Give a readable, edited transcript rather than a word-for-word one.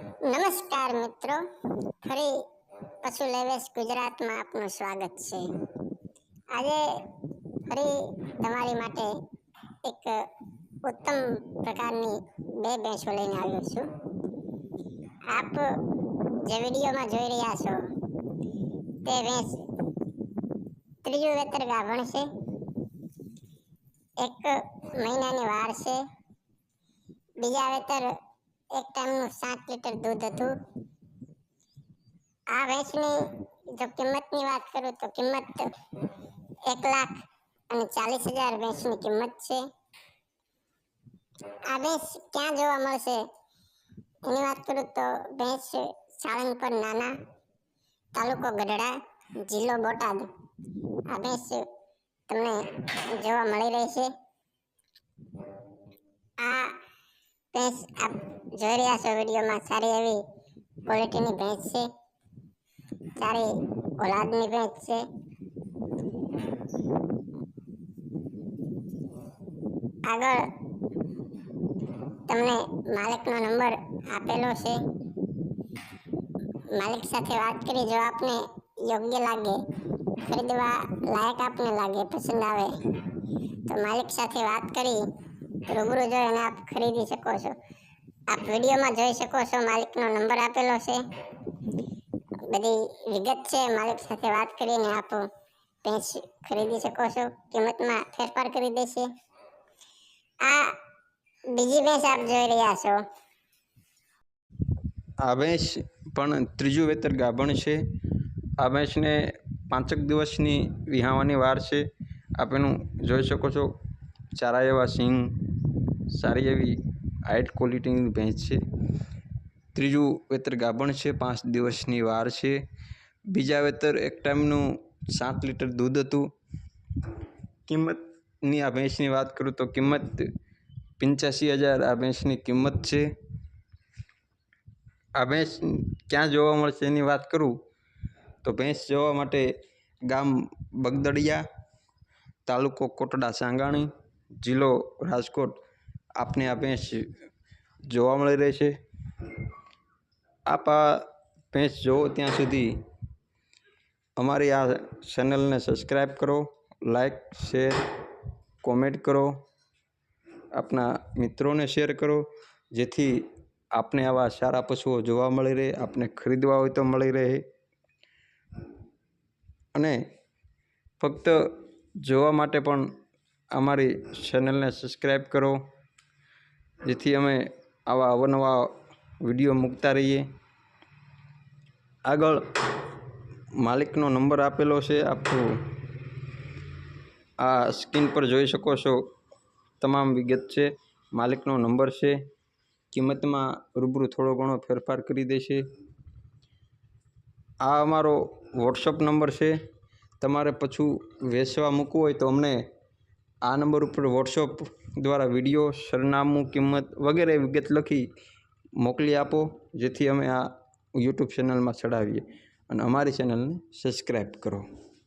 નમસ્કાર મિત્રો, ફરી પશુ લેવેશ ગુજરાતમાં આપનું સ્વાગત છે। આજે ફરી તમારી માટે એક ઉત્તમ પ્રકારની બે ભેંસો લઈને આવ્યો છું। આપ જે વિડીયોમાં જોઈ રહ્યા છો તે ભેંસ ત્રીજું વેતર ગાભણ છે। 1 મહિનાની વાર છે। બીજા વેતર એક ટાઈમનું 7 લીટર દૂધ હતું। આ ભેંસની જો કિંમતની વાત કરું તો કિંમત 1,40,000 ભેંસની કિંમત છે। આ ભેંસ ક્યાં જોવા મળશે એની વાત કરું તો ભેંસ સાળંગપર નાના, તાલુકો ગઢડા, જિલ્લો બોટાદ આ ભેંસ તમને જોવા મળી રહેશે। આ ભેંસ આપ જોઈ રહ્યા છો વિડીયોમાં સારી એવી ક્વોલિટીની ભેંસ છે। સારી ઓલાદની ભેંસ છે। આગળ તમને માલિકનો નંબર આપેલો છે। માલિક સાથે વાત કરી જો આપને યોગ્ય લાગે, ખરીદવા લાયક આપને લાગે, પસંદ આવે તો માલિક સાથે વાત કરી રૂબરૂ જોઈને આપ ખરીદી શકો છો। આપ વિડીયોમાં જોઈ શકો છો માલિકનો નંબર આપેલો છે। બધી વિગત છે, માલિક સાથે વાત કરીને આપ ભેંસ ખરીદી શકો છો, કિંમતમાં ફેરફાર કરી દેશે। આ બીજી ભેંસ આપ જોઈ રહ્યા છો। આ ભેંસ પણ ત્રીજું વેતર ગાભણ છે। આ ભેંસને 5 દિવસની વિહાવાની વાર છે। આપ એનું જોઈ શકો છો, સારા એવા સિંગ, સારી એવી હાઈટ ક્વોલિટીની ભેંસ છે। ત્રીજું વેતર ગાભણ છે, 5 દિવસની વાર છે। બીજા વેતર એક ટાઈમનું 7 લીટર દૂધ હતું। કિંમતની આ ભેંસની વાત કરું તો કિંમત 85,000 આ ભેંસની કિંમત છે। આ ભેંસ ક્યાં જોવા મળશે એની વાત કરું તો ભેંસ જોવા માટે ગામ બગદડિયા, તાલુકો કોટડા સાંગાણી, જિલ્લો રાજકોટ આપને આ ભેંસ જોવા મળી રહેશે। આપ આ ભેંસ જોવો ત્યાં સુધી અમારી આ ચેનલને સબસ્ક્રાઈબ કરો, લાઈક, શેર, કોમેન્ટ કરો, આપના મિત્રોને શેર કરો, જેથી આપને આવા સારા પશુઓ જોવા મળી રહે, આપને ખરીદવા હોય તો મળી રહે। અને ફક્ત જોવા માટે પણ અમારી ચેનલને સબસ્ક્રાઈબ કરો, જેથી અમે આવા અવનવા વિડીયો મૂકતા રહીએ। આગળ માલિકનો નંબર આપેલો છે, આપ આ સ્ક્રીન પર જોઈ શકો છો, તમામ વિગત છે। માલિકનો નંબર છે, કિંમતમાં રૂબરૂ થોડો ઘણો ફેરફાર કરી દેશે। આ અમારો વોટ્સઅપ નંબર છે। તમારે પાછું વેચવા મૂકવું હોય તો અમને આ નંબર ઉપર વોટ્સઅપ દ્વારા વિડીયો, સરનામું, કિંમત વગેરે વિગત લખી મોકલી આપો, જેથી અમે આ યુટ્યુબ ચેનલમાં ચડાવીએ અને અમારી ચેનલને સબસ્ક્રાઈબ કરો।